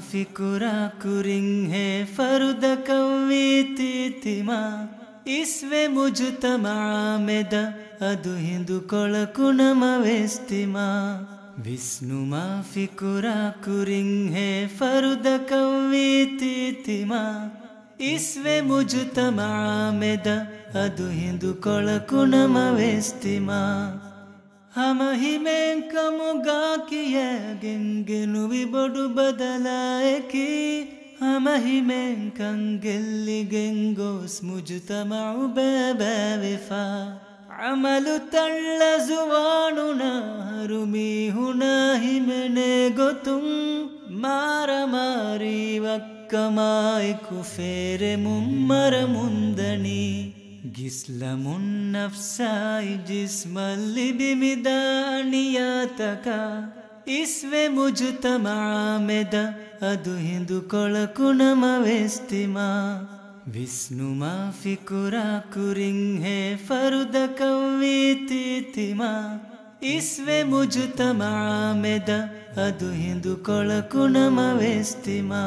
ಫಿಕುರಾ ಕುರಿಂಗ್ ಫರುದ ಕವ್ವೀತಿತಿಮಾ ಇಸ್ವೆ ಮುಜುತಮಾ ಮೆದ ಅದು ಹಿಂದು ಕೊಳಕುಣಮ ವೆಸ್ತಿಮಾ ವಿಸ್ನುಮಾ ಫಿಕುರಾ ಕುರಿಂಗ್ ಫರುದ ಕವ್ವೀತಿತಿಮಾ ಇಸ್ವೆ ಮುಜುತಮಾ ಮೆದ ಅದು ಹಿಂದು ಕೊಳಕುಣಮ ವೆಸ್ತಿಮಾ ಹಮ ಹಿಮೆಂ ಕಮುಗಾ ಕಿಯ ಗೆಂಗೆನು ವಿಬೊಡು ಬದಲಾಯಕಿ ಹಮ ಹಿಮೆಂ ಕಂಗೆಲ್ಲಿ ಗೆಂಗೋಸ್ ಮುಜುತಮೌ ಬೇಬೇವಿಫಾ ಅಮಲು ತಳ್ಳ ಜುವಾನುನ ಹರುಮಿ ಹುಣ ಹಿಮೆನೆ ಗೊತುಂ ಮಾರ ಮಾರಿ ವಕ್ಕಮಾಯಿ ಕುಫೇರೆ ಮುಮ್ಮರ ಮುಂದಣಿ ಗಿಸ್ಲಮುನ್ ನಫ್ಸಾಯಿ ಜಿಸ್ಮಲ್ಲಿ ಬಿಮಿದಾನಿಯಾತಕ ಇಸ್ವೆ ಮುಜುತಮಾ ಮೆದ ಅದು ಹಿಂದು ಕೊಳಕುಣಮ ವೆಸ್ತಿಮಾ ವಿಸ್ನುಮಾ ಫಿಕುರಾ ಕುರಿಂಗ್ ಫರುದ ಕವ್ವೀತಿತಿಮಾ ಇಸ್ವೆ ಮುಜುತಮಾ ಮೆದ ಅದು ಹಿಂದು ಕೊಳಕುಣಮ ವೆಸ್ತಿಮಾ